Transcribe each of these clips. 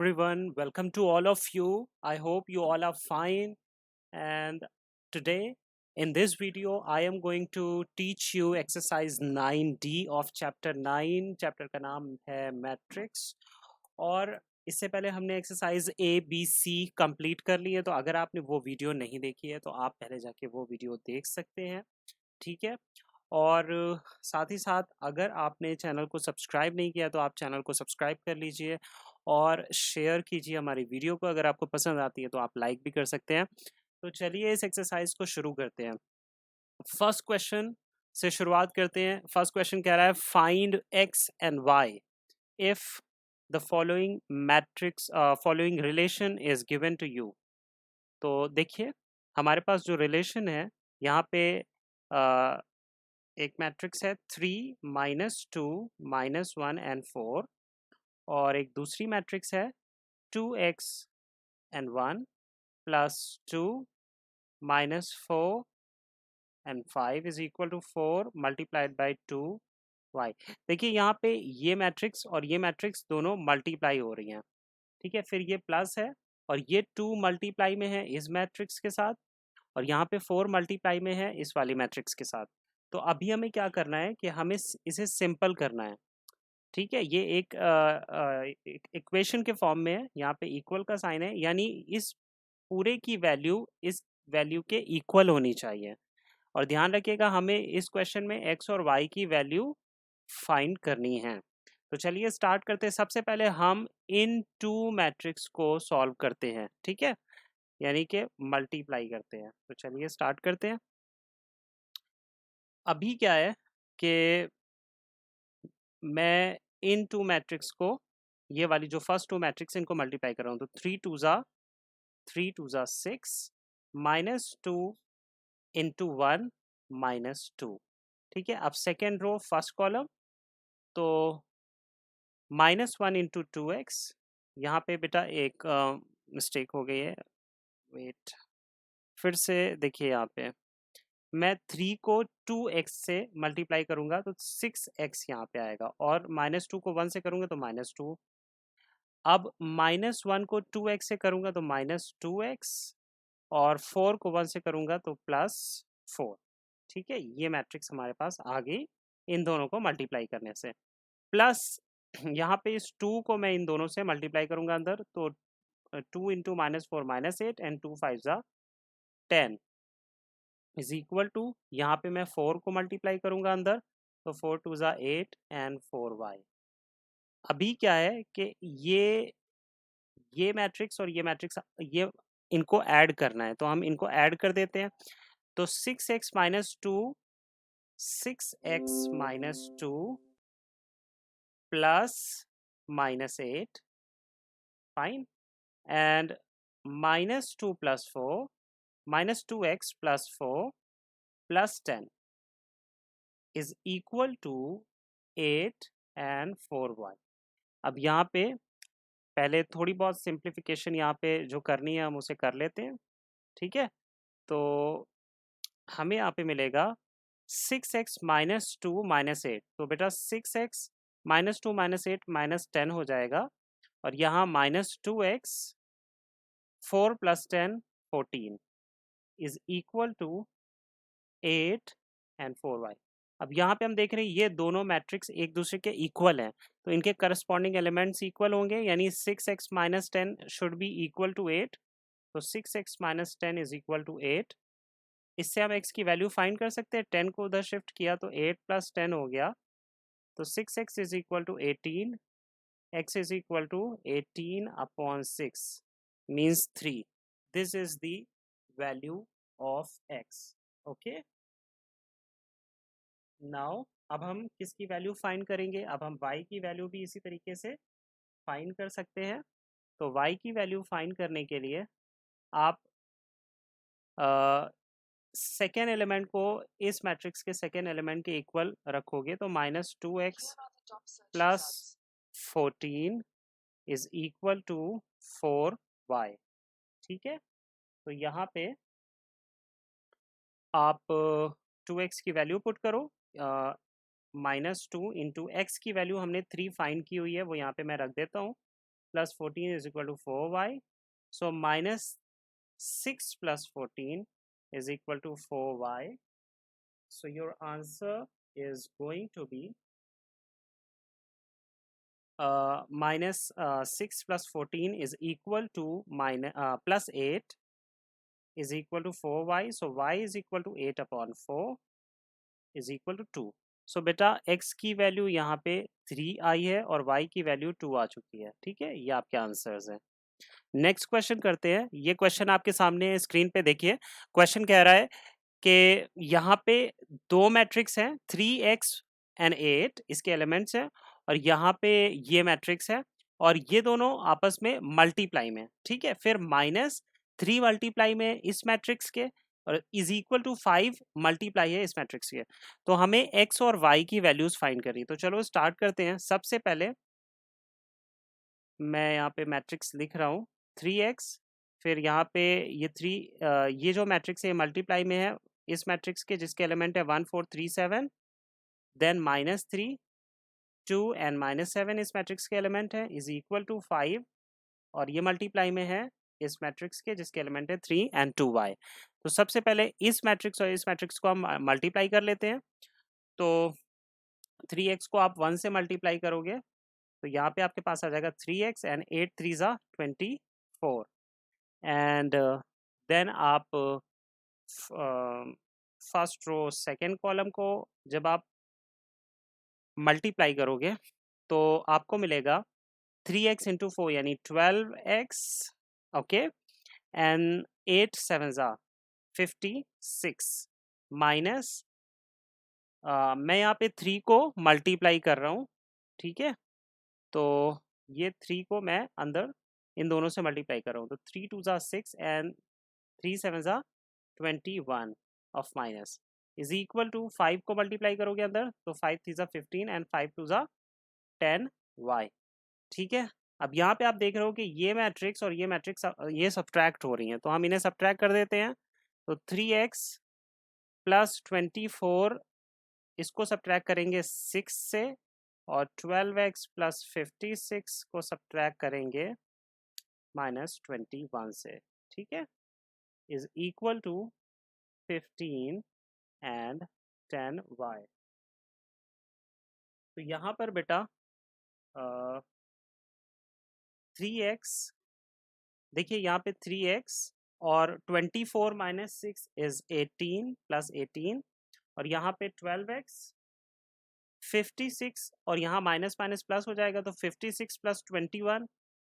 Everyone, welcome to all of you. I hope you all are fine. And today, in this video, I am going to teach you exercise 9D of chapter 9. Chapter का नाम है matrix और इससे पहले हमने exercise ABC complete कर ली है। तो अगर आपने वो वीडियो नहीं देखी है तो आप पहले जाके वो वीडियो देख सकते हैं। ठीक है। और साथ ही साथ अगर आपने चैनल को सब्सक्राइब नहीं किया तो आप चैनल को सब्सक्राइब कर लीजिए और शेयर कीजिए हमारी वीडियो को। अगर आपको पसंद आती है तो आप लाइक भी कर सकते हैं। तो चलिए इस एक्सरसाइज को शुरू करते हैं। फर्स्ट क्वेश्चन से शुरुआत करते हैं। फर्स्ट क्वेश्चन कह रहा है find x and y if the following relation is given to you. तो देखिए हमारे पास जो रिलेशन है यहाँ पे एक मैट्रिक्स है 3 -2 -1 and 4 और एक दूसरी मैट्रिक्स है 2x and 1 +2 -4 and 5 is equal to 4 multiplied by 2y। देखिए यहाँ पे ये मैट्रिक्स और ये मैट्रिक्स दोनों मल्टीप्लाई हो रही हैं। ठीक है, फिर ये प्लस है और ये 2 मल्टीप्लाई में है इस मैट्रिक्स के साथ और यहाँ पे 4 मल्टीप्लाई में है इस वाली मैट्रिक्स के साथ। तो अभी हमें क्या करना है कि हमें इसे सिंपल करना है। ठीक है, ये एक इक्वेशन के फॉर्म में है, यहाँ पे इक्वल का साइन है, यानी इस पूरे की वैल्यू इस वैल्यू के इक्वल होनी चाहिए। और ध्यान रखिएगा हमें इस क्वेश्चन में एक्स और वाई की वैल्यू फाइंड करनी है। तो चलिए स्टार्ट करते हैं। सबसे पहले हम इन टू मैट्रिक्स को सॉल्व करते हैं। ठीक है, यानी कि मल्टीप्लाई करते हैं। तो चलिए स्टार्ट करते हैं। अभी क्या है कि मैं इन टू मैट्रिक्स को, ये वाली जो फर्स्ट टू मैट्रिक्स इनको मल्टीप्लाई कर रहा हूँ। तो 3 2 ज़ा 6 -2 × 1 -2। ठीक है, अब सेकेंड रो फर्स्ट कॉलम, तो -1 × 2x। यहाँ पे बेटा एक मिस्टेक हो गई है, वेट, फिर से देखिए यहाँ पे मैं 3 को 2x से मल्टीप्लाई करूंगा तो 6x यहाँ पे आएगा और -2 को 1 से करूंगा तो -2। अब -1 को 2x से करूंगा तो -2x और 4 को 1 से करूंगा तो +4। ठीक है, ये मैट्रिक्स हमारे पास आ गई इन दोनों को मल्टीप्लाई करने से। प्लस यहाँ पे इस 2 को मैं इन दोनों से मल्टीप्लाई करूंगा अंदर, तो 2 × -4 -8 and 2 5 ज़ा 10 इज इक्वल टू, यहाँ पे मैं 4 को मल्टीप्लाई करूंगा अंदर, तो 4 2 ज़ा 8 and 4y। अभी क्या है कि ये मैट्रिक्स और ये मैट्रिक्स, ये इनको ऐड करना है, तो हम इनको ऐड कर देते हैं। तो 6x - 2 plus -8, fine, and -2 + 4 -2x + 4 + 10 is equal to 8 and 4y। अब यहाँ पे पहले थोड़ी बहुत सिंप्लीफिकेशन यहाँ पे जो करनी है हम उसे कर लेते हैं। ठीक है, तो हमें यहाँ पे मिलेगा 6x - 2 -8, तो बेटा 6x - 2 -8 -10 हो जाएगा और यहाँ -2x 4 + 10 14 is equal to 8 and 4y। अब यहाँ पे हम देख रहे हैं ये दोनों मैट्रिक्स एक दूसरे के इक्वल हैं, तो इनके करस्पॉन्डिंग एलिमेंट्स इक्वल होंगे, यानी 6x - 10 should be equal to 8। तो 6x - 10 इज इक्वल टू 8। इससे हम x की वैल्यू फाइंड कर सकते हैं। 10 को उधर शिफ्ट किया तो 8 + 10 हो गया, तो 6x is equal to 18, x is equal to 18/6 means 3। This is the value of x। Okay, now अब हम किसकी वैल्यू फाइंड करेंगे? अब हम y की वैल्यू भी इसी तरीके से फाइंड कर सकते हैं। तो y की वैल्यू फाइंड करने के लिए आप सेकेंड एलिमेंट को इस मैट्रिक्स के सेकेंड एलिमेंट के इक्वल रखोगे, तो -2x + 14 is equal to 4y। ठीक है, तो यहाँ पे आप 2x की वैल्यू पुट करो। -2 × x की वैल्यू हमने 3 फाइंड की हुई है, वो यहाँ पे मैं रख देता हूँ। plus 14 is equal to 4y. So minus 6 plus 14 is equal to 4y. So your answer is going to be minus 6 plus 14 is equal to minus plus 8 is equal to 4y. So y is equal to 8 upon 4 is equal to 2. सो बेटा x की value यहाँ पे 3 आई है और y की value 2 आ चुकी है. ठीक है, ये आपके आंसर्स हैं. नेक्स्ट क्वेश्चन करते हैं. ये क्वेश्चन आपके सामने स्क्रीन पे देखिए. क्वेश्चन कह रहा है कि यहाँ पे दो मैट्रिक्स हैं 3x एंड 8 इसके एलिमेंट्स हैं और यहाँ पे ये मैट्रिक्स है और ये दोनों आपस में मल्टीप्लाई में. ठीक है, फिर माइनस 3 मल्टीप्लाई में इस मैट्रिक्स के और इज इक्वल टू 5 मल्टीप्लाई है इस मैट्रिक्स के. तो हमें x और y की वैल्यूज फाइंड करी. तो चलो स्टार्ट करते हैं. सबसे पहले मैं यहाँ पे मैट्रिक्स लिख रहा हूँ 3x, फिर यहाँ पे ये 3 ये जो मैट्रिक्स है मल्टीप्लाई में है इस मैट्रिक्स के जिसके एलिमेंट है 1 4 3 7, देन माइनस 3 2 एंड माइनस 7 इस मैट्रिक्स के एलिमेंट है इज इक्वल टू 5 और ये मल्टीप्लाई में है इस मैट्रिक्स के जिसके एलिमेंट है 3 एंड 2y. तो सबसे पहले इस मैट्रिक्स और इस मैट्रिक्स को हम मल्टीप्लाई कर लेते हैं. तो 3x को आप 1 से मल्टीप्लाई करोगे तो यहाँ पे आपके पास आ जाएगा 3x एंड 8 3 ज़ा 24 एंड देन आप फर्स्ट रो सेकेंड कॉलम को जब आप मल्टीप्लाई करोगे तो आपको मिलेगा 3x इंटू 4 यानी 12x. ओके, एंड 8 7 ज़ा 56 माइनस मैं यहाँ पे 3 को मल्टीप्लाई कर रहा हूँ. ठीक है, तो ये 3 को मैं अंदर इन दोनों से मल्टीप्लाई कर रहा हूँ. तो 3 2 ज़ा 6 एंड 3 7 ज़ा 21 of minus is equal to 5 को मल्टीप्लाई करोगे अंदर तो 5 3 ज़ा 15 एंड 5 2 ज़ा 10y. ठीक है, अब यहाँ पे आप देख रहे हो कि ये मैट्रिक्स और ये मैट्रिक्स ये सब्ट्रैक्ट हो रही हैं तो हम इन्हें सब्ट्रैक्ट कर देते हैं. तो 3x प्लस 24 इसको सब्ट्रैक्ट करेंगे 6 से और 12x प्लस 56 को सब्ट्रैक्ट करेंगे माइनस 21 से. ठीक है, is equal to 15 and 10y. तो यहाँ पर बेटा 3x देखिए यहाँ पे 3x और 24 माइनस 6 इज 18 प्लस 18 और यहाँ पे 12x 56 और यहाँ माइनस माइनस प्लस हो जाएगा तो 56 plus 21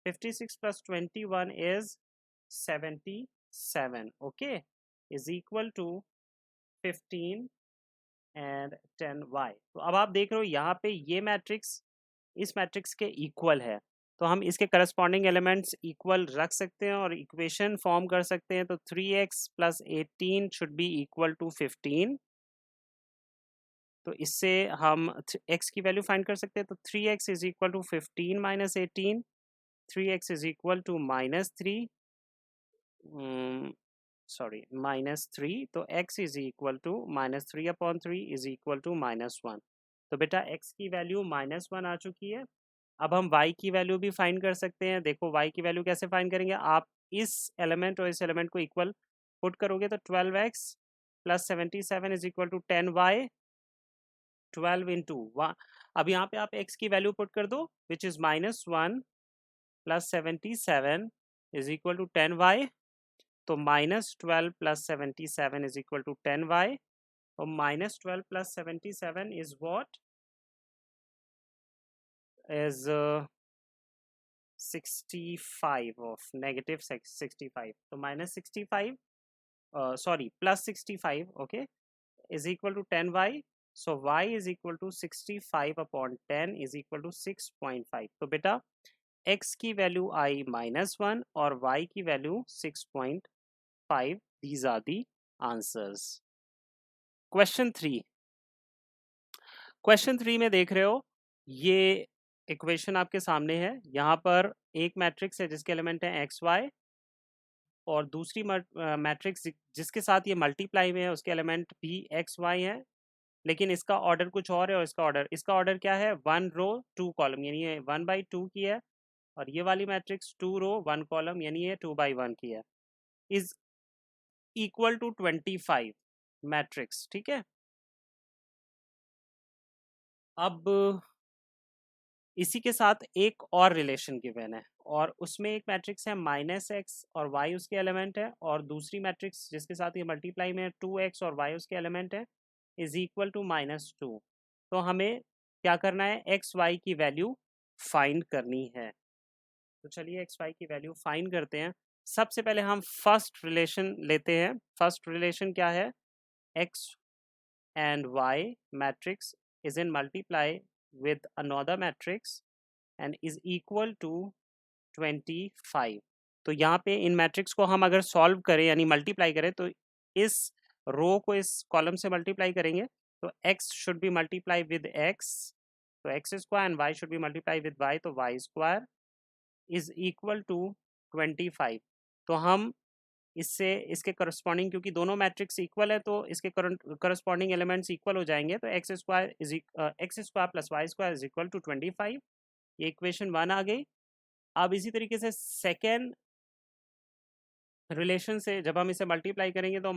56 plus 21 is 77. Okay, is equal to 15 and 10y. तो अब आप देख रहे हो यहाँ पे ये मैट्रिक्स इस मैट्रिक्स के इक्वल है तो हम इसके करस्पॉन्डिंग एलिमेंट्स इक्वल रख सकते हैं और इक्वेशन फॉर्म कर सकते हैं. तो 3x plus 18 should be equal to 15. तो इससे हम x की वैल्यू फाइंड कर सकते हैं. तो 3x is equal to 15 minus 18, 3x is equal to minus 3 sorry minus 3. तो x is equal to minus 3 upon 3 is equal to minus 1. तो बेटा x की वैल्यू माइनस 1 आ चुकी है. अब हम y की वैल्यू भी फाइंड कर सकते हैं. देखो y की वैल्यू कैसे फाइंड करेंगे. आप इस एलिमेंट और इस एलिमेंट को इक्वल पुट करोगे तो 12x plus 77 is equal to 10y 12 into 1. अब यहाँ पे आप x की वैल्यू पुट कर दो which is minus 1 plus 77 is equal to 10y. तो minus 12 plus 77 is equal to 10y और minus 12 plus 77 is what is 65 of negative 65. So minus 65 sorry plus 65 okay is equal to 10y. So y is equal to 65 upon 10 is equal to 6.5. तो बेटा x की value आई -1 और y की value 6.5. These are the answers. Question 3. Question 3 में देख रहे हो ये इक्वेशन आपके सामने है. यहाँ पर एक मैट्रिक्स है जिसके एलिमेंट है एक्स वाई और दूसरी मैट्रिक्स जिसके साथ ये मल्टीप्लाई में है उसके एलिमेंट भी एक्स वाई है लेकिन इसका ऑर्डर कुछ और है और इसका ऑर्डर क्या है 1 रो 2 कॉलम यानी 1/2 की है और ये वाली मैट्रिक्स 2 रो 1 कॉलम यानी ये 2/1 की है, इज इक्वल टू 25 मैट्रिक्स। ठीक है, अब इसी के साथ एक और रिलेशन गिवन है और उसमें एक मैट्रिक्स है -x और y उसके एलिमेंट है, और दूसरी मैट्रिक्स जिसके साथ ये मल्टीप्लाई में 2x और y उसके एलिमेंट है इज इक्वल टू -2। तो हमें क्या करना है, एक्स वाई की वैल्यू फाइंड करनी है। तो चलिए एक्स वाई की वैल्यू फाइंड करते हैं। सबसे पहले हम फर्स्ट रिलेशन लेते हैं। फर्स्ट रिलेशन क्या है, x and y matrix is in multiply with another matrix and is equal to 25। तो यहाँ पे इन मैट्रिक्स को हम अगर सॉल्व करें यानी मल्टीप्लाई करें तो इस रो को इस कॉलम से मल्टीप्लाई करेंगे तो x should be multiply with x, तो x square and y should be multiply with y, तो y square is equal to 25। तो हम इससे इसके करस्पॉन्डिंग, क्योंकि दोनों मैट्रिक्स इक्वल है तो इसके करस्पॉन्डिंग एलिमेंट्स इक्वल हो जाएंगे, तो x square plus y square is equal to 25। ये इक्वेशन 1 आ गई। अब इसी तरीके से सेकेंड रिलेशन से जब हम इसे मल्टीप्लाई करेंगे तो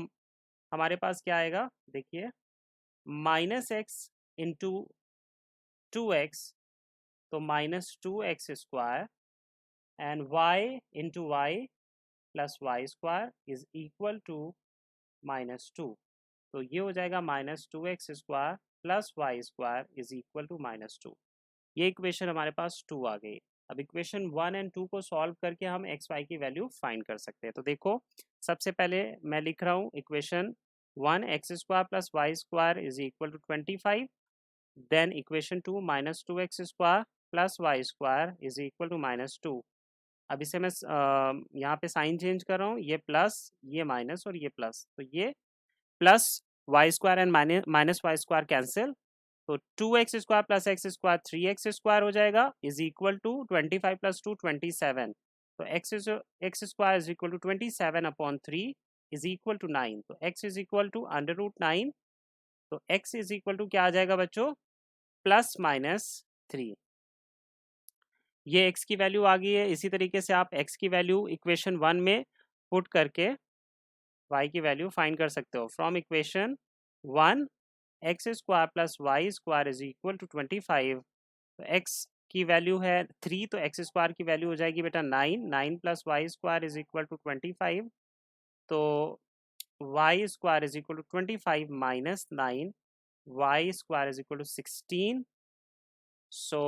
हमारे पास क्या आएगा, देखिए -x इंटू 2x, तो -2x square and y into y plus y square is equal to -2। तो ये हो जाएगा -2x square plus y square is equal to -2। ये इक्वेशन हमारे पास 2 आ गई। अब इक्वेशन 1 एंड 2 को सॉल्व करके हम एक्स वाई की वैल्यू फाइंड कर सकते हैं। तो देखो सबसे पहले मैं लिख रहा हूँ equation 1, x square plus y square is equal to 25। Then equation 2, -2x square plus y square is equal to -2। अब इसे मैं यहाँ पे साइन चेंज कर रहा हूँ, ये प्लस ये माइनस और ये प्लस, तो ये plus y square and minus y square cancel, तो 2x square plus x square 3x square हो जाएगा इज इक्वल टू 25 प्लस 2 27। तो x square is equal to 27 upon 3 is equal to 9। तो x इज इक्वल टू √9। तो x is equal to क्या आ जाएगा बच्चों, +-3। ये x की वैल्यू आ गई है। इसी तरीके से आप x की वैल्यू इक्वेशन 1 में पुट करके y की वैल्यू फाइंड कर सकते हो। From equation 1 x square plus y square is equal to 25। तो x की वैल्यू है 3, तो एक्स स्क्वायर की वैल्यू हो जाएगी बेटा 9। 9 plus y square is equal to 25। तो y square is equal to 25 minus 9, y square is equal to 16। So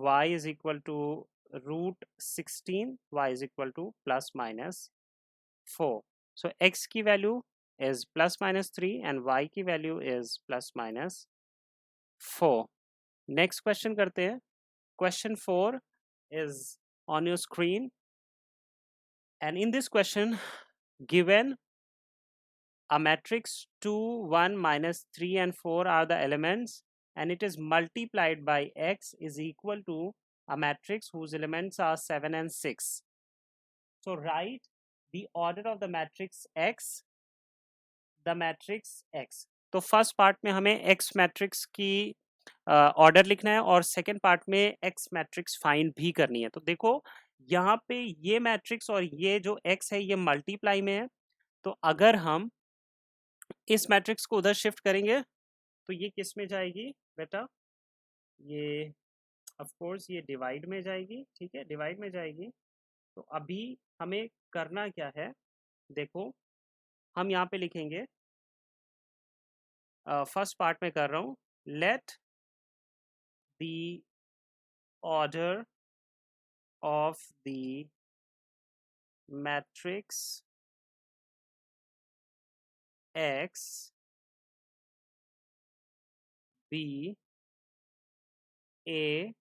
y is equal to √16, y is equal to ±4। So x की value is +-3 and y की value is +-4। Next question करते हैं। Question 4 is on your screen, and in this question given a matrix 2, 1, -3 and 4 are the elements and it is multiplied by x is equal to a matrix whose elements are 7 and 6. So write the order of the matrix x, the matrix x. तो first part में हमें x matrix की order लिखना है और second part में x matrix find भी करनी है। तो देखो यहाँ पे ये मैट्रिक्स और ये जो एक्स है ये मल्टीप्लाई में है, तो अगर हम इस मैट्रिक्स को उधर शिफ्ट करेंगे तो ये किस में जाएगी बेटा, ये ऑफ कोर्स ये डिवाइड में जाएगी। ठीक है, डिवाइड में जाएगी। तो अभी हमें करना क्या है, देखो हम यहाँ पे लिखेंगे, फर्स्ट पार्ट में कर रहा हूँ, late the order of the matrix X be A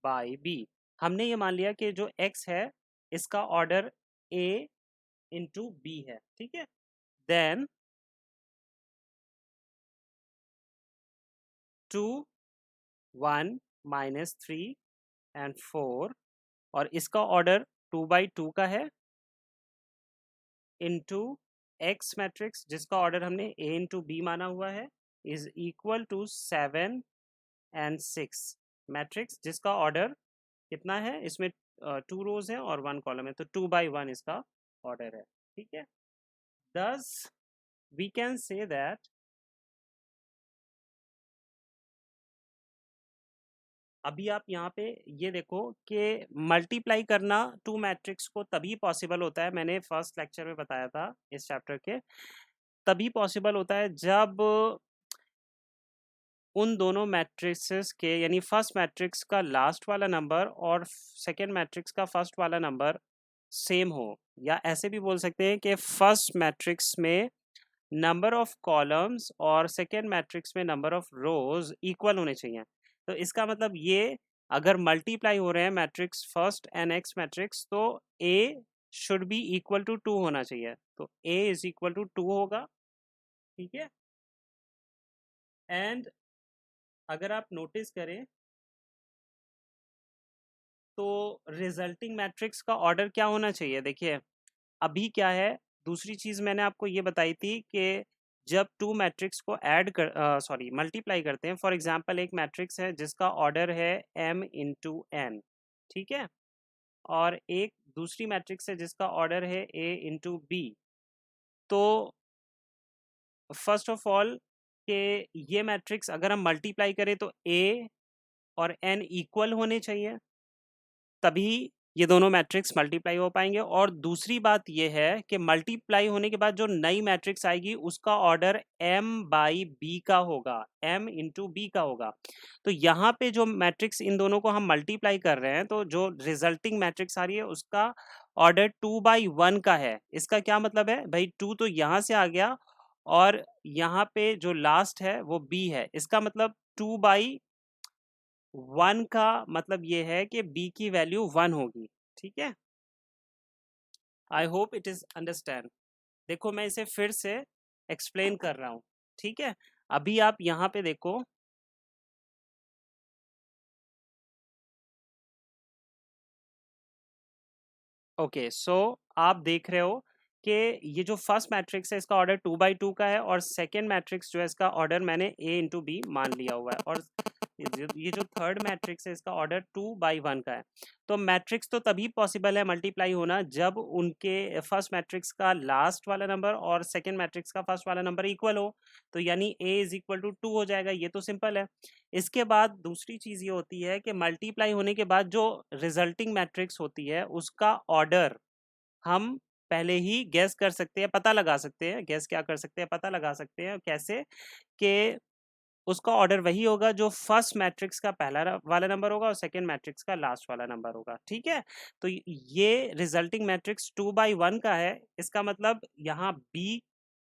by B। हमने ये मान लिया कि जो X है इसका ऑर्डर A इंटू B है। ठीक है, देन 2, 1, -3 एंड 4 और इसका ऑर्डर 2/2 का है इंटू एक्स मैट्रिक्स जिसका ऑर्डर हमने A इंटू बी माना हुआ है is equal to 7 and 6 matrix जिसका ऑर्डर कितना है, इसमें टू रोज है और 1 कॉलम है, तो 2 by 1 इसका ऑर्डर है। ठीक है, thus we can say that अभी आप यहाँ पे ये देखो कि मल्टीप्लाई करना टू मैट्रिक्स को तभी पॉसिबल होता है, मैंने फर्स्ट लेक्चर में बताया था इस चैप्टर के, तभी पॉसिबल होता है जब उन दोनों मैट्रिक्सेस के, यानी फर्स्ट मैट्रिक्स का लास्ट वाला नंबर और सेकेंड मैट्रिक्स का फर्स्ट वाला नंबर सेम हो, या ऐसे भी बोल सकते हैं कि फर्स्ट मैट्रिक्स में नंबर ऑफ कॉलम्स और सेकेंड मैट्रिक्स में नंबर ऑफ रोज इक्वल होने चाहिए। तो इसका मतलब ये, अगर मल्टीप्लाई हो रहे हैं matrix first and x matrix, तो ए शुड बी इक्वल टू 2 होना चाहिए, तो ए इज इक्वल टू 2 होगा। ठीक है, एंड अगर आप नोटिस करें तो रिजल्टिंग मैट्रिक्स का ऑर्डर क्या होना चाहिए, देखिए अभी क्या है, दूसरी चीज मैंने आपको ये बताई थी कि जब टू मैट्रिक्स को ऐड कर सॉरी मल्टीप्लाई करते हैं, फॉर एग्जांपल एक मैट्रिक्स है जिसका ऑर्डर है m इंटू एन, ठीक है, और एक दूसरी मैट्रिक्स है जिसका ऑर्डर है a इंटू बी, तो फर्स्ट ऑफ ऑल कि ये मैट्रिक्स अगर हम मल्टीप्लाई करें तो a और n इक्वल होने चाहिए, तभी ये दोनों मैट्रिक्स मल्टीप्लाई हो पाएंगे। और दूसरी बात ये है कि मल्टीप्लाई होने के बाद जो नई मैट्रिक्स आएगी उसका ऑर्डर m बाई बी का होगा, m इंटू बी का होगा। तो यहाँ पे जो मैट्रिक्स इन दोनों को हम मल्टीप्लाई कर रहे हैं, तो जो रिजल्टिंग मैट्रिक्स आ रही है उसका ऑर्डर 2 by 1 का है। इसका क्या मतलब है भाई, 2 तो यहाँ से आ गया और यहाँ पे जो लास्ट है वो b है, इसका मतलब 2 by 1 का मतलब ये है कि b की वैल्यू 1 होगी। ठीक है, आई होप इट इज अंडरस्टैंड। देखो मैं इसे फिर से एक्सप्लेन कर रहा हूँ। ठीक है, अभी आप यहाँ पे देखो, ओके सो आप देख रहे हो कि ये जो फर्स्ट मैट्रिक्स है इसका ऑर्डर 2 by 2 का है, और सेकेंड मैट्रिक्स जो है इसका ऑर्डर मैंने a इंटू बी मान लिया हुआ है, और ये जो थर्ड मैट्रिक्स है इसका ऑर्डर 2 by 1 का है। तो मैट्रिक्स तो तभी पॉसिबल है मल्टीप्लाई होना जब उनके फर्स्ट मैट्रिक्स का लास्ट वाला नंबर और सेकेंड मैट्रिक्स का फर्स्ट वाला नंबर इक्वल हो, तो यानी a इज इक्वल टू 2 हो जाएगा, ये तो सिंपल है। इसके बाद दूसरी चीज ये होती है कि मल्टीप्लाई होने के बाद जो रिजल्टिंग मैट्रिक्स होती है उसका ऑर्डर हम पहले ही गैस कर सकते हैं, पता लगा सकते हैं, गैस क्या कर सकते हैं, पता लगा सकते हैं कैसे, कि उसका ऑर्डर वही होगा जो फर्स्ट मैट्रिक्स का पहला वाला नंबर होगा और सेकेंड मैट्रिक्स का लास्ट वाला नंबर होगा। ठीक है, तो ये रिजल्टिंग मैट्रिक्स 2 by 1 का है, इसका मतलब यहाँ बी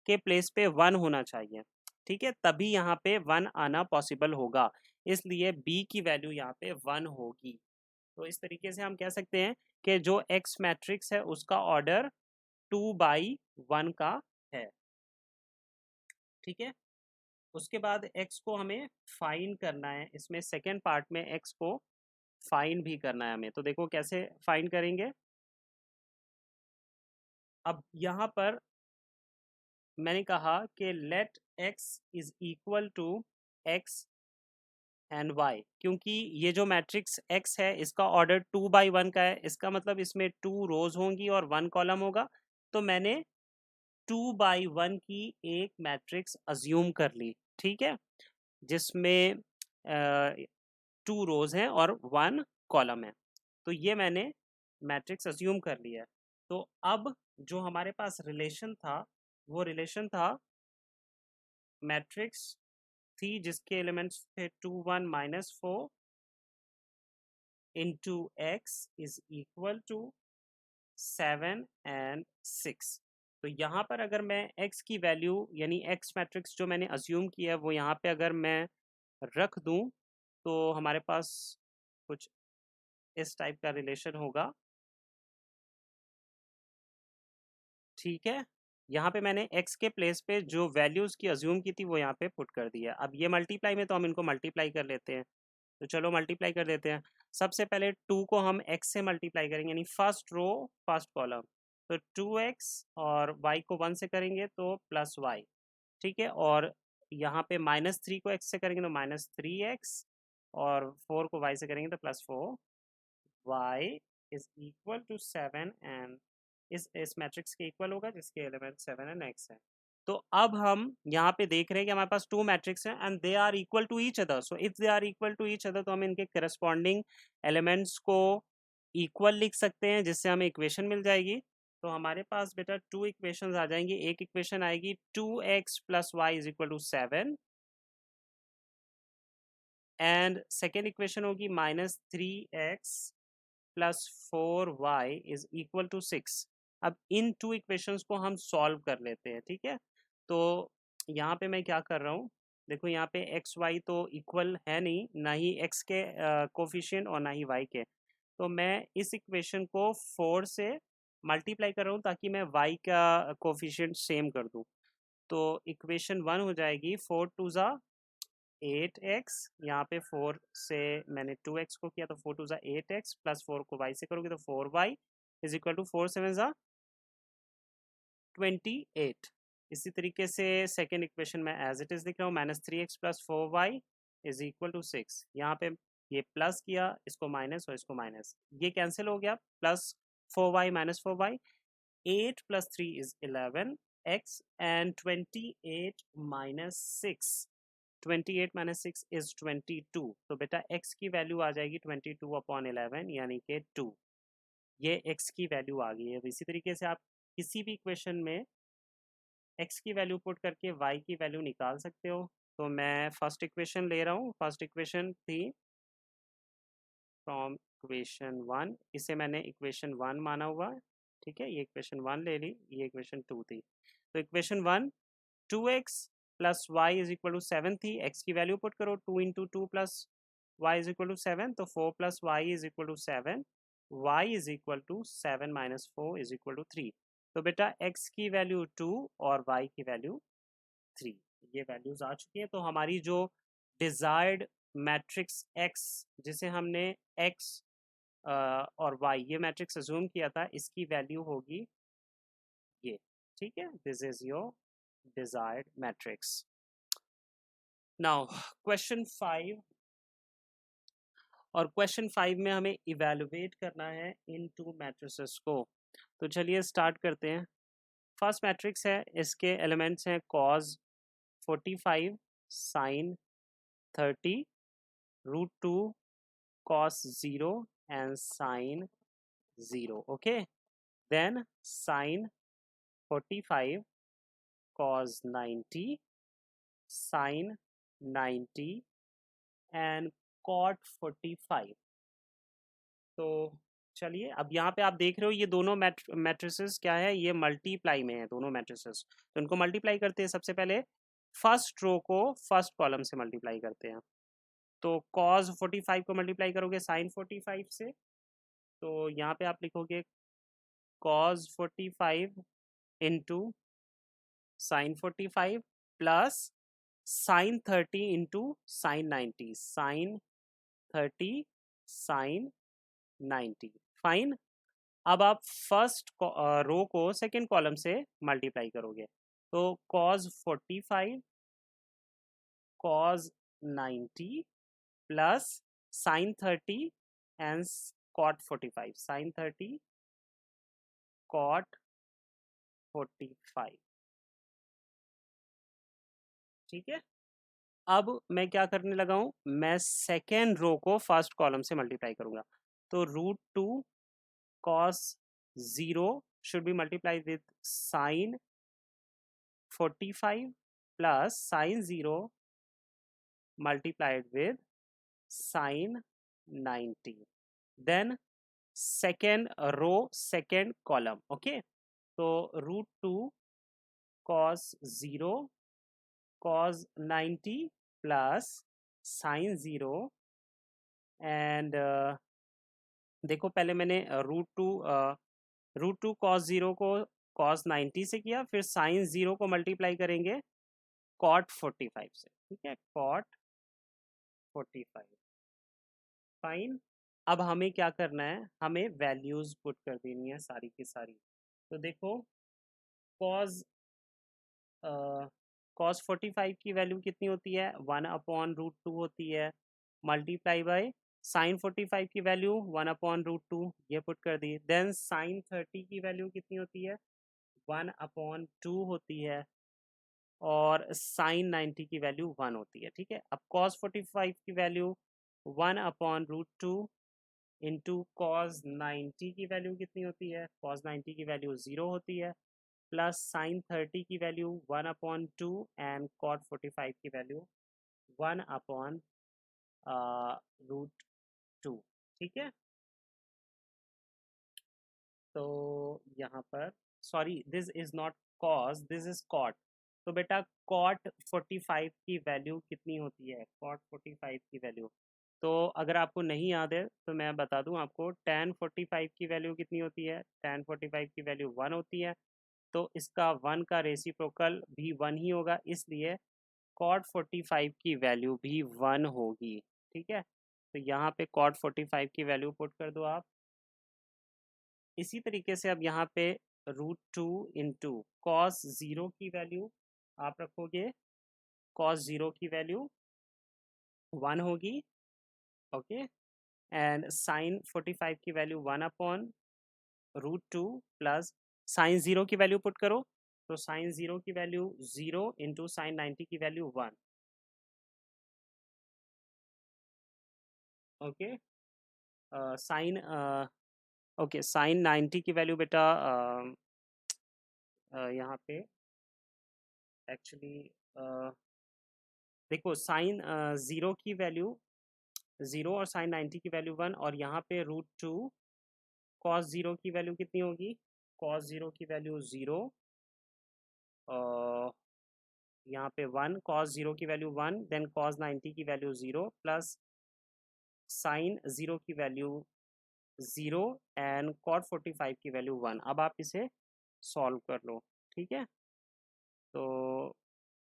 के प्लेस पे 1 होना चाहिए। ठीक है, तभी यहाँ पे 1 आना पॉसिबल होगा, इसलिए बी की वैल्यू यहाँ पे 1 होगी। तो इस तरीके से हम कह सकते हैं कि जो एक्स मैट्रिक्स है उसका ऑर्डर 2 by 1 का है। ठीक है, उसके बाद x को हमें फाइंड करना है, इसमें सेकेंड पार्ट में x को फाइंड भी करना है हमें, तो देखो कैसे फाइंड करेंगे। अब यहाँ पर मैंने कहा कि let x is equal to x and y, क्योंकि ये जो मैट्रिक्स x है इसका ऑर्डर 2 by 1 का है, इसका मतलब इसमें 2 रोज होंगी और 1 कॉलम होगा, तो मैंने 2 by 1 की एक मैट्रिक्स अज्यूम कर ली। ठीक है, जिसमें 2 रोज हैं और 1 कॉलम है, तो ये मैंने मैट्रिक्स अज्यूम कर लिया है। तो अब जो हमारे पास रिलेशन था वो रिलेशन था मैट्रिक्स थी जिसके एलिमेंट्स थे 2 1 -4 into x is equal to 7 and 6। तो यहाँ पर अगर मैं x की वैल्यू यानी x मैट्रिक्स जो मैंने अज्यूम किया है वो यहाँ पे अगर मैं रख दूँ तो हमारे पास कुछ इस टाइप का रिलेशन होगा। ठीक है, यहाँ पे मैंने x के प्लेस पे जो वैल्यूज़ की अज्यूम की थी वो यहाँ पे पुट कर दिया। अब ये मल्टीप्लाई में तो हम इनको मल्टीप्लाई कर लेते हैं, तो चलो मल्टीप्लाई कर देते हैं। सबसे पहले 2 को हम x से मल्टीप्लाई करेंगे, यानी फर्स्ट रो फर्स्ट कॉलम, तो 2x और y को 1 से करेंगे तो प्लस y। ठीक है, और यहाँ पे -3 को x से करेंगे तो -3x, और 4 को y से करेंगे तो +4y is equal to 7 and इस मैट्रिक्स के इक्वल होगा जिसके एलिमेंट 7 एंड x है। तो अब हम यहाँ पे देख रहे हैं कि हमारे पास टू मैट्रिक्स हैं and they are equal to each other. So if they are equal to each other तो हम इनके करस्पॉन्डिंग एलिमेंट्स को इक्वल लिख सकते हैं जिससे हमें इक्वेशन मिल जाएगी। तो हमारे पास बेटा टू इक्वेशंस आ जाएंगी। एक इक्वेशन आएगी 2x plus y is equal to 7 and second equation होगी -3x plus 4y is equal to 6। अब इन टू इक्वेशंस को हम सॉल्व कर लेते हैं, ठीक है। तो यहाँ पे मैं क्या कर रहा हूँ, देखो यहाँ पे एक्स वाई तो इक्वल है नहीं, ना ही एक्स के कोफिशिएंट और ना ही वाई के। तो मैं इस इक्वेशन को 4 से मल्टीप्लाई कर रहा हूँ ताकि मैं वाई का कोफिशिएंट सेम कर दूँ। तो इक्वेशन 1 हो जाएगी 4 टू ज़ा 8x, यहाँ पे 4 से मैंने 2x को किया तो 4 टू ज़ा 8x प्लस 4 को y से करोगे तो 4y इज इक्वल टू 4 7 ज़ा 28। इसी तरीके से सेकेंड इक्वेशन में एज इट इज लिख रहा हूँ -3x plus 4y is equal to 6। यहाँ पे ये प्लस किया, इसको माइनस और इसको माइनस, ये कैंसिल हो गया, plus 4y minus 4y, 8 plus 3 is 11x and 28 minus 6, 28 minus 6 is 22। तो बेटा x की वैल्यू आ जाएगी 22 अपॉन 11 यानी कि 2। ये x की वैल्यू आ गई है। इसी तरीके से आप किसी भी इक्वेशन में x की वैल्यू पुट करके y की वैल्यू निकाल सकते हो। तो मैं फर्स्ट इक्वेशन ले रहा हूँ, फर्स्ट इक्वेशन थी फ्रॉम इक्वेशन 1, इसे मैंने इक्वेशन 1 माना हुआ है, ठीक है। ये इक्वेशन 1 ले ली, ये इक्वेशन 2 थी। तो equation 1 2x plus y is equal to 7 थी, x की वैल्यू पुट करो, 2 into 2 plus y is equal to 7, तो 4 plus y is equal to 7, y is equal to 7 minus 4 is equal to 3। तो बेटा x की value 2 और y की value 3, ये वैल्यूज आ चुकी हैं। तो हमारी जो डिजायर्ड मैट्रिक्स x, जिसे हमने x और y ये मैट्रिक्स अज्यूम किया था, इसकी वैल्यू होगी ये, ठीक है। This is your desired matrix. Now question 5, और क्वेश्चन 5 में हमें इवेलुएट करना है इन टू मैट्रिसेस को। तो चलिए स्टार्ट करते हैं। फर्स्ट मैट्रिक्स है, इसके एलिमेंट्स हैं cause 45 sign 30 √2 cos 0 and sin 0, okay। Then sin 45 cos 90 sin 90 and cot 45। तो चलिए अब यहाँ पे आप देख रहे हो ये दोनों मैट्रिसेस क्या है, ये मल्टीप्लाई में है दोनों मैट्रिसेस। तो इनको मल्टीप्लाई करते हैं। सबसे पहले फर्स्ट रो को फर्स्ट कॉलम से मल्टीप्लाई करते हैं। तो cos 45 को मल्टीप्लाई करोगे sin 45 से, तो यहाँ पे आप लिखोगे cos 45 into sin 45 plus sin 30 into sin 90, sin 30 sin 90, fine. अब आप फर्स्ट रो को सेकेंड कॉलम से मल्टीप्लाई करोगे, तो cos 45 cos 90 plus sin 30 and cot 45, sin 30 cot 45, ठीक है। अब मैं क्या करने लगा हूं, मैं सेकेंड रो को फर्स्ट कॉलम से मल्टीप्लाई करूंगा। तो √2 cos 0 should be multiplied with sin 45 plus sin 0 multiplied with sin 90, then second row second column, okay। तो √2 cos 0 cos 90 plus sin 0 and देखो पहले मैंने √2 cos 0 को cos 90 से किया, फिर sin 0 को मल्टीप्लाई करेंगे cot 45 से, ठीक है, cot 45, फाइन। अब हमें क्या करना है, हमें वैल्यूज पुट कर देनी है सारी की सारी। तो देखो cos cos 45 की वैल्यू कितनी होती है, 1/√2 होती है, मल्टीप्लाई बाय साइन 45 की वैल्यू 1/√2 ये पुट कर दी। देन साइन 30 की वैल्यू कितनी होती है, 1/2 होती है, और साइन 90 की वैल्यू 1 होती है। ठीक है, अब कॉस 45 की वैल्यू 1/√2 इंटू कॉस 90 की वैल्यू कितनी होती है, कॉस 90 की वैल्यू 0 होती है, प्लस साइन 30 की वैल्यू 1/2 एंड कॉट 45 की वैल्यू 1/√2। ठीक है, तो यहाँ पर sorry this is not cos, this is cot. तो बेटा कॉट 45 की वैल्यू कितनी होती है, कॉट 45 की वैल्यू, तो अगर आपको नहीं याद है तो मैं बता दूं आपको, tan 45 की वैल्यू कितनी होती है, tan 45 की वैल्यू 1 होती है, तो इसका 1 का रेसिप्रोकल भी 1 ही होगा, इसलिए कॉट 45 की वैल्यू भी 1 होगी। ठीक है, तो यहाँ पे कॉट 45 की वैल्यू पुट कर दो आप। इसी तरीके से अब यहाँ पे √2 इंटू कॉस 0 की वैल्यू आप रखोगे, कॉस 0 की वैल्यू 1 होगी। ओके, एंड साइन 45 की वैल्यू 1/√2 प्लस साइन 0 की वैल्यू पुट करो, तो साइन 0 की वैल्यू 0 इंटू साइन 90 की value 1। Okay, sine okay sine 90 की वैल्यू बेटा यहाँ पे एक्चुअली देखो साइन 0 की वैल्यू 0 और साइन 90 की वैल्यू 1, और यहाँ पे √2 कॉस 0 की वैल्यू कितनी होगी, कॉस 0 की वैल्यू 0, और यहाँ पे 1, कॉस 0 की वैल्यू 1, देन कॉस 90 की वैल्यू 0 प्लस साइन 0 की वैल्यू 0 एंड कॉट 45 की वैल्यू 1। अब आप इसे सॉल्व कर लो। ठीक है, तो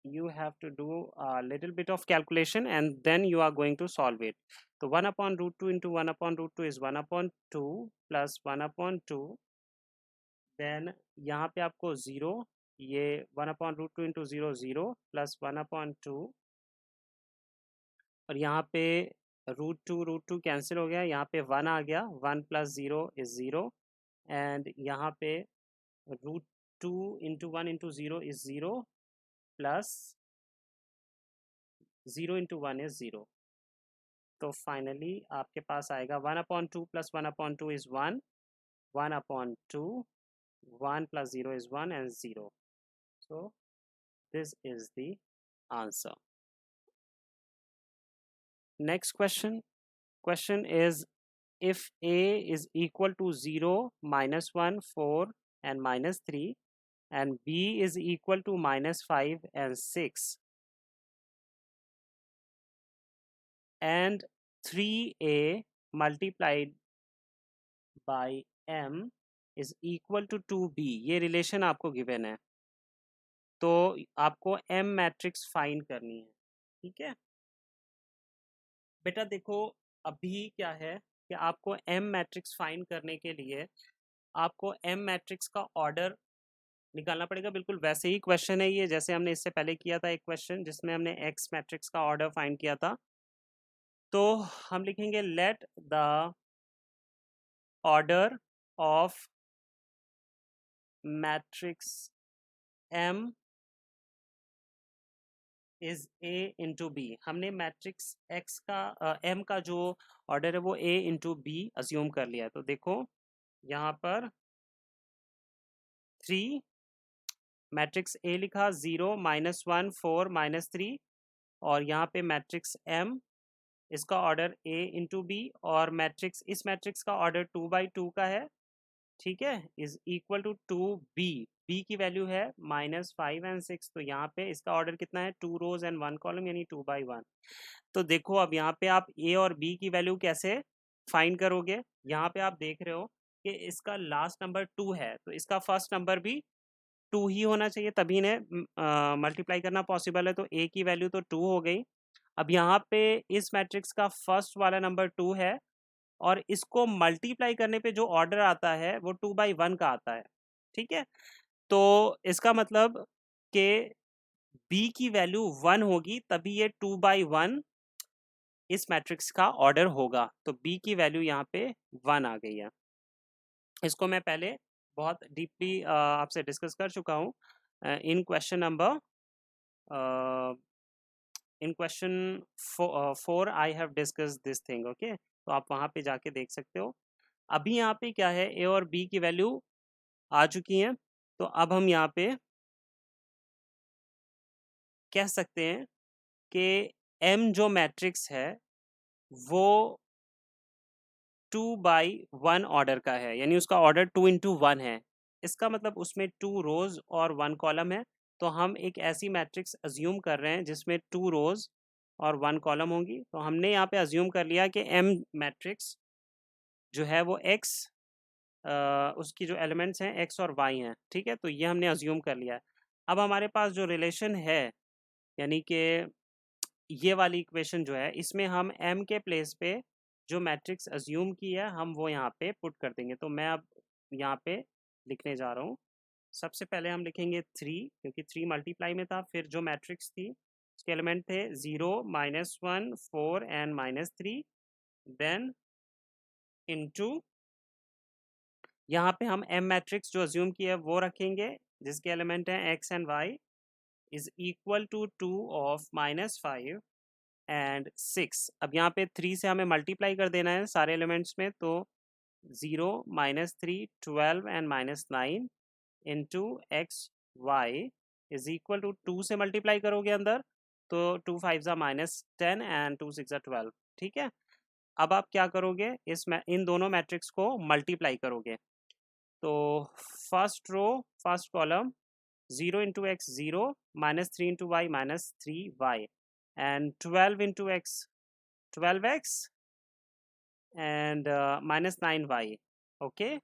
you have to do a little bit of calculation and then you are going to solve it. तो 1/√2 into 1/√2 is 1/2 plus 1/2, then यहाँ पे आपको 0, ये 1/√2 into 0 0 plus 1/2, और यहाँ पे √2 कैंसिल हो गया, यहाँ पे 1 आ गया, 1 plus 0 is 0, एंड यहाँ पे √2 into 1 into 0 is 0 plus 0 into 1 is 0। तो फाइनली आपके पास आएगा 1/2 plus 1/2 is 1, 1/2, 1 plus 0 is 1 and 0। So this is the answer. Next question, question is if a is equal to 0, -1, 4 and -3, and b is equal to -5 and 6, and 3a multiplied by m is equal to 2b, ये relation आपको given है, तो आपको M matrix find करनी है। ठीक है बेटा, देखो अभी क्या है कि आपको एम मैट्रिक्स फाइंड करने के लिए आपको एम मैट्रिक्स का ऑर्डर निकालना पड़ेगा। बिल्कुल वैसे ही क्वेश्चन है ये, जैसे हमने इससे पहले किया था एक क्वेश्चन जिसमें हमने एक्स मैट्रिक्स का ऑर्डर फाइंड किया था। तो हम लिखेंगे let the order of matrix M is A into B. हमने मैट्रिक्स एक्स का एम का जो ऑर्डर है वो ए इंटू बी अज्यूम कर लिया है। तो देखो यहाँ पर 3, मैट्रिक्स ए लिखा 0, -1, 4, -3, और यहाँ पे मैट्रिक्स एम, इसका ऑर्डर ए इंटू बी, और मैट्रिक्स इस मैट्रिक्स का ऑर्डर 2/2 का है। ठीक है, is equal to 2b, b की वैल्यू है -5 एंड 6, तो यहाँ पे इसका ऑर्डर कितना है, 2 रोज एंड 1 कॉलम, यानी 2/1। तो देखो अब यहाँ पे आप ए और बी की वैल्यू कैसे फाइंड करोगे, यहाँ पे आप देख रहे हो कि इसका लास्ट नंबर 2 है, तो इसका फर्स्ट नंबर भी 2 ही होना चाहिए, तभी इन्हें मल्टीप्लाई करना पॉसिबल है। तो ए की वैल्यू तो 2 हो गई। अब यहाँ पे इस मैट्रिक्स का फर्स्ट वाला नंबर 2 है, और इसको मल्टीप्लाई करने पे जो ऑर्डर आता है वो 2/1 का आता है। ठीक है, तो इसका मतलब कि b की वैल्यू 1 होगी, तभी ये 2/1 इस मैट्रिक्स का ऑर्डर होगा। तो बी की वैल्यू यहाँ पे 1 आ गई है। इसको मैं पहले बहुत डीपली आपसे डिस्कस कर चुका हूँ in question number in question 4 I have discuss this thing. Okay, तो आप वहाँ पे जाके देख सकते हो। अभी यहाँ पे क्या है, ए और बी की वैल्यू आ चुकी हैं। तो अब हम यहाँ पे कह सकते हैं कि एम जो मैट्रिक्स है वो 2/1 ऑर्डर का है, यानी उसका ऑर्डर 2 × 1 है। इसका मतलब उसमें 2 रोज और 1 कॉलम है। तो हम एक ऐसी मैट्रिक्स अज्यूम कर रहे हैं जिसमें 2 रोज और 1 कॉलम होंगी। तो हमने यहाँ पे अज्यूम कर लिया कि एम मैट्रिक्स जो है वो एक्स, उसकी जो एलिमेंट्स हैं एक्स और वाई हैं। ठीक है, तो ये हमने अज्यूम कर लिया है। अब हमारे पास जो रिलेशन है, यानी कि ये वाली इक्वेशन जो है, इसमें हम m के प्लेस पे जो मैट्रिक्स अज्यूम की है हम वो यहाँ पे पुट कर देंगे। तो मैं अब यहाँ पे लिखने जा रहा हूँ। सबसे पहले हम लिखेंगे 3, क्योंकि 3 मल्टीप्लाई में था। फिर जो मैट्रिक्स थी उसके एलिमेंट थे 0, -1, 4 एंड -3। देन इनटू यहाँ पे हम m मैट्रिक्स जो अज्यूम की है वो रखेंगे, जिसके एलिमेंट हैं x and y, is equal to 2 of -5 and 6। अब यहाँ पे 3 से हमें मल्टीप्लाई कर देना है सारे एलिमेंट्स में। तो 0, -3, 12 and -9 into x y is equal to 2 से मल्टीप्लाई करोगे अंदर, तो 2 5 ज़ा -10 एंड 2 6 ज़ा 12। ठीक है, अब आप क्या करोगे, इन दोनों मैट्रिक्स को मल्टीप्लाई करोगे। तो first row first column 0 × x 0, -3 × y -3y and 12 × x 12x and -9y, okay,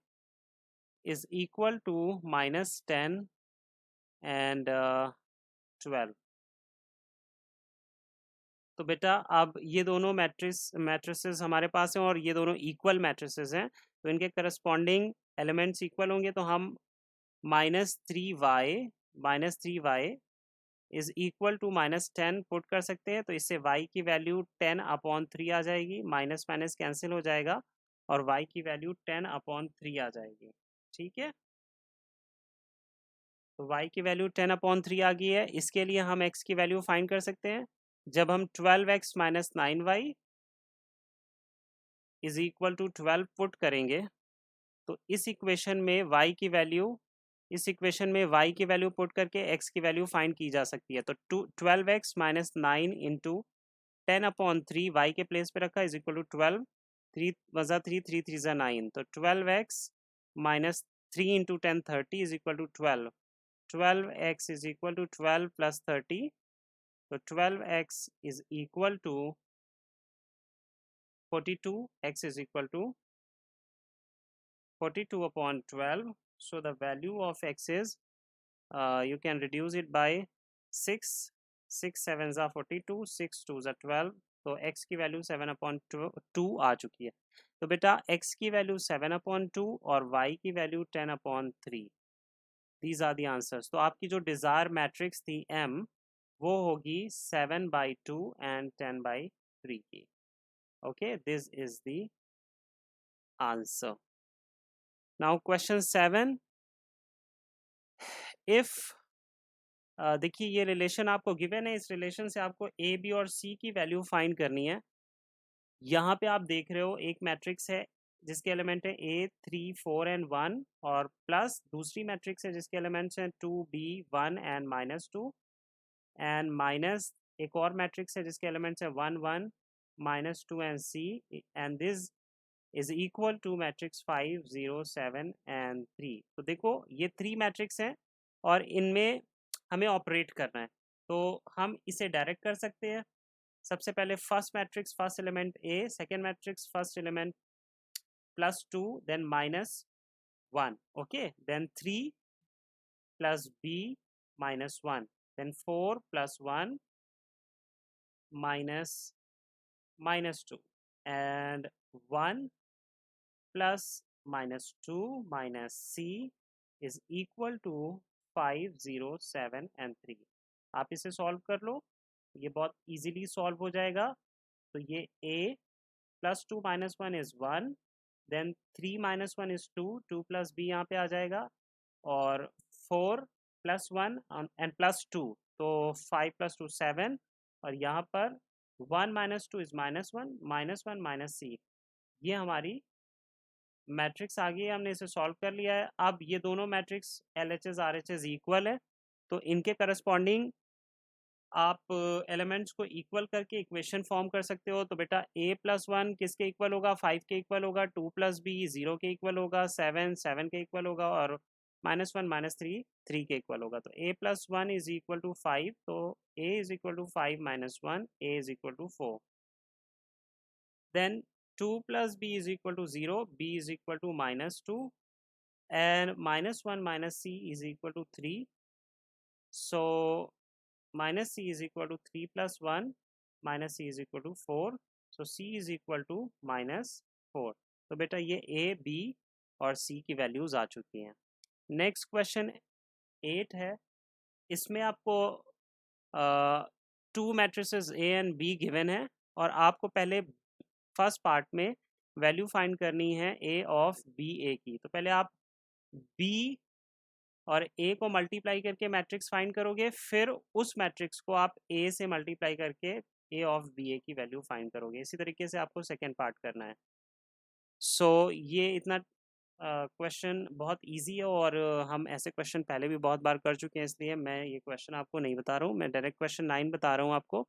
is equal to -10 and 12। तो बेटा अब ये दोनों मैट्रिसेस हमारे पास हैं और ये दोनों इक्वल मैट्रिसेस हैं, तो इनके करस्पॉन्डिंग एलिमेंट्स इक्वल होंगे। तो हम -3y is equal to -10 put कर सकते हैं। तो इससे y की वैल्यू 10/3 आ जाएगी, माइनस माइनस कैंसिल हो जाएगा और y की वैल्यू 10/3 आ जाएगी। ठीक है, तो y की वैल्यू 10/3 आ गई है। इसके लिए हम x की वैल्यू फाइंड कर सकते हैं। जब हम 12x - 9y is equal to 12 put करेंगे, तो इस इक्वेशन में y की वैल्यू पुट करके x की वैल्यू फाइंड की जा सकती है। तो 12x - 9 इंटू 10/3 y के प्लेस पे रखा इज इक्वल टू 12, 3 वजा 3, 3 3 ज़ा 9, तो 12x - 3 into 10 30 is equal to 12। 12x is equal to 12 + 30, तो 12x is equal to 42, x is equal to 42/12। So the value of x is you can reduce it by 6, 6 7 ज़ा 42, 6 2 ज़ा 12। तो x की value 7/2 आ चुकी है। तो बेटा x की वैल्यू 7/2 और y की value 10/3। These are the answers. तो आपकी जो डिज़ायर मैट्रिक्स थी m, वो होगी 7/2 एंड 10/3 की। Okay, this is the answer. Now question 7, if देखिए ये रिलेशन आपको गिवन है, इस रिलेशन से आपको ए बी और सी की वैल्यू फाइंड करनी है। यहाँ पे आप देख रहे हो एक मैट्रिक्स है जिसके एलिमेंट है ए 3 4 एंड 1, और प्लस दूसरी मैट्रिक्स है जिसके एलिमेंट्स हैं 2 बी 1 एंड -2, एंड माइनस एक और मैट्रिक्स है जिसके एलिमेंट्स हैं 1 1 -2 and c, and this is equal to matrix 5 0 7 and 3। तो देखो ये 3 मैट्रिक्स हैं और इनमें हमें ऑपरेट करना है। तो हम इसे डायरेक्ट कर सकते हैं। सबसे पहले first matrix first element a, second matrix first element +2, then -1, okay, then 3 + b -1, then 4 + 1 -2, and 1 + -2 c is equal to 5 0 7 and 3। आप इसे सॉल्व कर लो, ये बहुत इजीली सॉल्व हो जाएगा। तो ये a plus 2 minus 1 is 1, then 3 minus 1 is 2, 2 plus b यहाँ पे आ जाएगा, और 4 प्लस 1 एंड प्लस 2, तो 5 प्लस 2 7, और यहाँ पर 1 माइनस 2 इज -1, -1 माइनस c। ये हमारी मैट्रिक्स आ गई है, हमने इसे सॉल्व कर लिया है। अब ये दोनों मैट्रिक्स LHS RHS इक्वल है, तो इनके करस्पॉन्डिंग आप एलिमेंट्स को इक्वल करके इक्वेशन फॉर्म कर सकते हो। तो बेटा a प्लस 1 किसके इक्वल होगा? 5 के इक्वल होगा। 2 प्लस b 0 के इक्वल होगा। 7 7 के इक्वल होगा, और -1 -3 3 के इक्वल होगा। तो a plus 1 is equal to 5, तो a is equal to 5 minus 1, a is equal to 4। Then 2 plus b is equal to 0, b is equal to -2, and -1 minus c is equal to 3. So minus c is equal to 3 plus 1 minus c is equal to 4. So c is equal to -4. तो बेटा ये a, b और c की values आ चुकी हैं। Next question 8 है। इसमें आपको to matrices a and b given है, और आपको पहले फर्स्ट पार्ट में वैल्यू फाइंड करनी है a ऑफ b a की। तो पहले आप b और a को मल्टीप्लाई करके मैट्रिक्स फाइंड करोगे, फिर उस मैट्रिक्स को आप a से मल्टीप्लाई करके a ऑफ बी ए की वैल्यू फाइंड करोगे। इसी तरीके से आपको सेकेंड पार्ट करना है। सो ये इतना क्वेश्चन बहुत इजी है, और हम ऐसे क्वेश्चन पहले भी बहुत बार कर चुके हैं, इसलिए मैं ये क्वेश्चन आपको नहीं बता रहा हूँ। मैं डायरेक्ट क्वेश्चन 9 बता रहा हूँ आपको।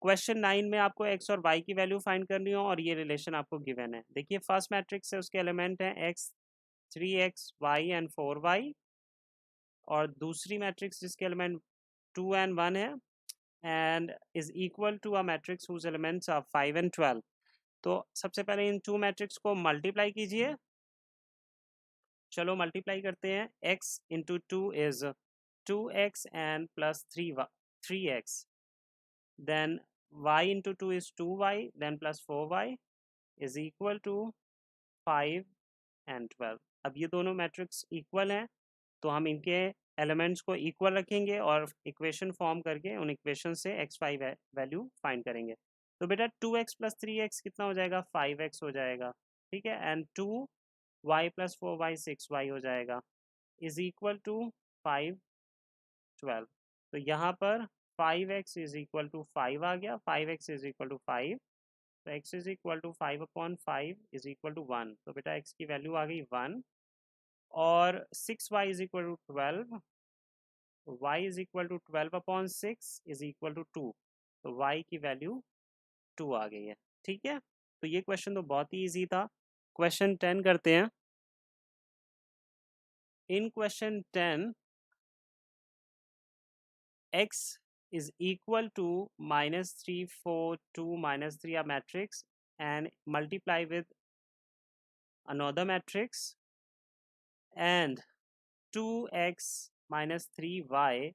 क्वेश्चन 9 में आपको x और y की वैल्यू फाइंड करनी हो, और ये रिलेशन आपको गिवन है। देखिए फर्स्ट मैट्रिक्स है, उसके एलिमेंट हैं x 3x y and 4y, और दूसरी मैट्रिक्स जिसके एलिमेंट 2 एंड 1 है, and is equal to a matrix whose elements are 5 and 12। तो सबसे पहले इन टू मैट्रिक्स को मल्टीप्लाई कीजिए। चलो मल्टीप्लाई करते हैं। x into 2 is 2x and plus 3x, then y into 2 is 2y, then plus 4y is equal to 5 and 12। अब ये दोनों मैट्रिक्स इक्वल हैं, तो हम इनके एलिमेंट्स को इक्वल रखेंगे और इक्वेशन फॉर्म करके उन इक्वेशन से एक्स वाई वैल्यू फाइंड करेंगे। तो बेटा 2x प्लस 3x कितना हो जाएगा? 5x हो जाएगा, ठीक है। And 2y plus 4y 6y हो जाएगा, इज इक्वल टू 5 12। तो यहाँ पर 5x इज इक्वल टू 5 आ गया, 5x इज इक्वल टू 5, तो x is equal to 5/5 is equal to 1। तो बेटा x की वैल्यू आ गई 1, और 6y is equal to 12, y is equal to 12/6 is equal to 2। तो y की वैल्यू 2 आ गई है, ठीक है। तो ये क्वेश्चन तो बहुत ही इजी था। क्वेश्चन 10 करते हैं। इन question 10 x is equal to -3 4 2 -3 a matrix, and multiply with another matrix, and 2x minus 3y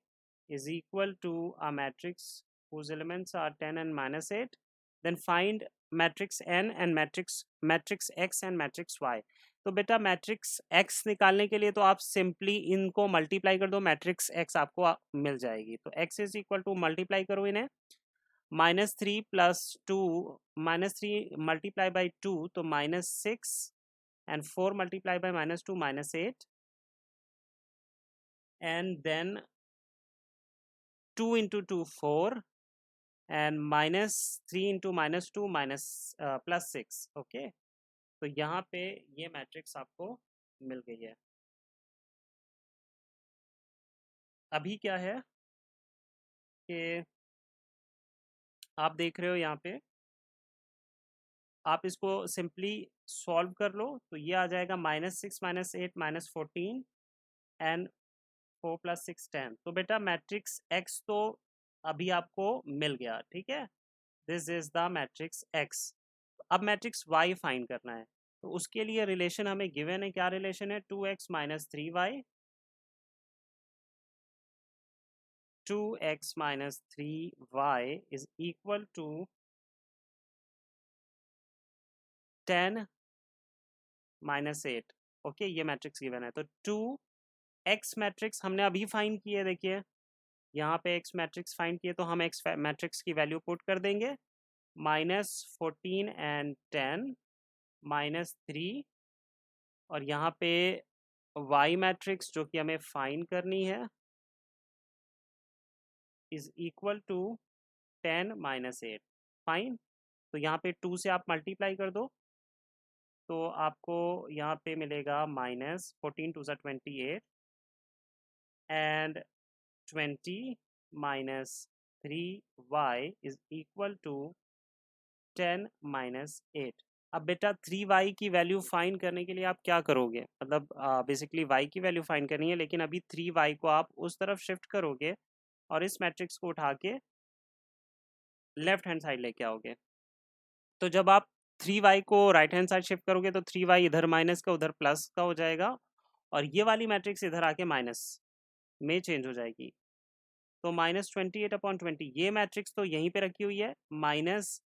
is equal to a matrix whose elements are 10 and -8. Then find matrix n and matrix x and matrix y. तो बेटा matrix x निकालने के लिए तो आप simply इनको multiply कर दो, मैट्रिक्स x आपको मिल जाएगी। तो x is equal to, multiply करो इन्हें, -3 प्लस 2, -3 मल्टीप्लाई बाई 2 तो -6, and 4 multiply by -2 -8, and then 2 into 2 4, and -3 into -2 plus 6। Okay, तो यहाँ पे ये मैट्रिक्स आपको मिल गई है। अभी क्या है कि आप देख रहे हो यहाँ पे, आप इसको सिंपली सॉल्व कर लो, तो ये आ जाएगा -6 -8 -14 एंड 4 + 6 10। तो बेटा मैट्रिक्स x तो अभी आपको मिल गया, ठीक है। This is the matrix x। अब मैट्रिक्स y फाइंड करना है, तो उसके लिए रिलेशन हमें गिवन है। क्या रिलेशन है? 2x - 3y, 2x - 3y is equal to 10 - 8। Okay, ये मैट्रिक्स गिवन है। तो 2x मैट्रिक्स हमने अभी फाइंड की है, देखिए यहाँ पे x मैट्रिक्स फाइंड किए, तो हम x मैट्रिक्स की वैल्यू पुट कर देंगे। -14 एंड 10 -3, और यहाँ पे y मैट्रिक्स जो कि हमें फाइंड करनी है इज इक्वल टू 10 -8। फाइन, तो यहाँ पे 2 से आप मल्टीप्लाई कर दो तो आपको यहाँ पे मिलेगा -14 × 2 = 28 and 20 - 3y is equal to 10 -8। अब बेटा 3y की वैल्यू फाइंड करने के लिए आप क्या करोगे, मतलब बेसिकली y की वैल्यू फाइंड करनी है, लेकिन अभी 3y को आप उस तरफ शिफ्ट करोगे और इस मैट्रिक्स को उठा के लेफ्ट हैंड साइड लेके आओगे। तो जब आप 3y को राइट हैंड साइड शिफ्ट करोगे तो 3y इधर माइनस का उधर प्लस का हो जाएगा, और ये वाली मैट्रिक्स इधर आके माइनस में चेंज हो जाएगी। तो -28/20 ये मैट्रिक्स तो यहीं पे रखी हुई है, minus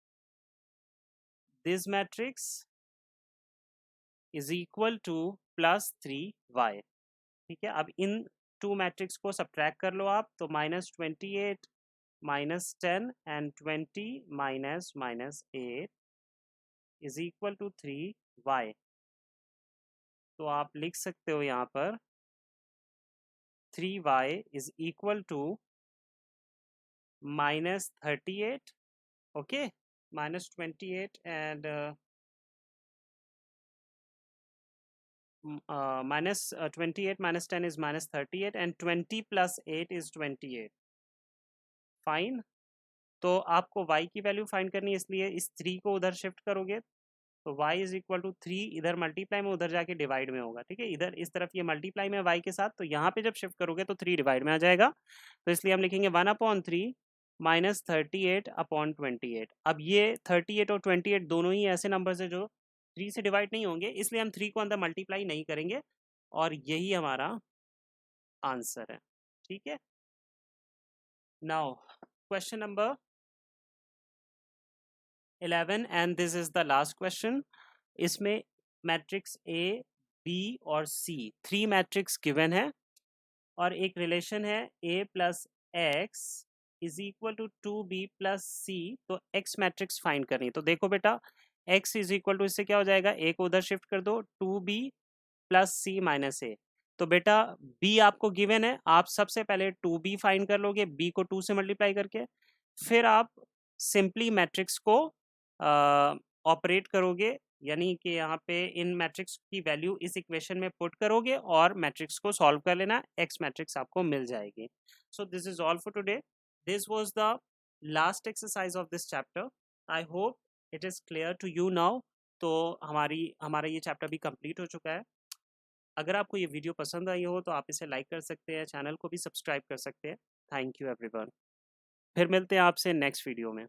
this matrix is equal to +3y। ठीक है, अब इन टू मैट्रिक्स को सब्ट्रैक्ट कर लो आप, तो -28 -10 and 20 -8 is equal to 3y। तो आप लिख सकते हो यहाँ पर 3y is equal to -38, okay, -28 and -28 -10 is -38 and 20 + 8 is 28। Fine, तो आपको y की वैल्यू फाइंड करनी है, इसलिए इस 3 को उधर शिफ्ट करोगे तो y इज इक्वल टू 3 इधर मल्टीप्लाई में उधर जाके डिवाइड में होगा। ठीक है, इधर इस तरफ ये मल्टीप्लाई में y के साथ, तो यहाँ पे जब शिफ्ट करोगे तो 3 डिवाइड में आ जाएगा, तो इसलिए हम लिखेंगे 1/3 -38/28। अब ये 38 और 28 दोनों ही ऐसे नंबर्स है जो 3 से डिवाइड नहीं होंगे, इसलिए हम 3 को अंदर मल्टीप्लाई नहीं करेंगे, और यही हमारा आंसर है। ठीक है, now question number 11 and this is the last question. इसमें मैट्रिक्स ए, बी और सी, 3 मैट्रिक्स गिवन है, और एक रिलेशन है a + x is equal to 2b + c। तो x मैट्रिक्स फाइंड करनी, तो देखो बेटा x इज इक्वल टू, इससे क्या हो जाएगा, a को उधर शिफ्ट कर दो, 2b + c - a। तो बेटा b आपको गिवन है, आप सबसे पहले 2b फाइंड कर लोगे, b को 2 से मल्टीप्लाई करके, फिर आप सिंपली मैट्रिक्स को ऑपरेट करोगे, यानी कि यहाँ पे इन मैट्रिक्स की वैल्यू इस इक्वेशन में पुट करोगे और मैट्रिक्स को सॉल्व कर लेना, एक्स मैट्रिक्स आपको मिल जाएगी। So this is all for today, this was the last exercise of this chapter. I hope it is clear to you now. तो हमारा ये चैप्टर भी कंप्लीट हो चुका है। अगर आपको ये वीडियो पसंद आई हो तो आप इसे लाइक कर सकते हैं, चैनल को भी सब्सक्राइब कर सकते हैं। थैंक यू एवरीवन, फिर मिलते हैं आपसे नेक्स्ट वीडियो में।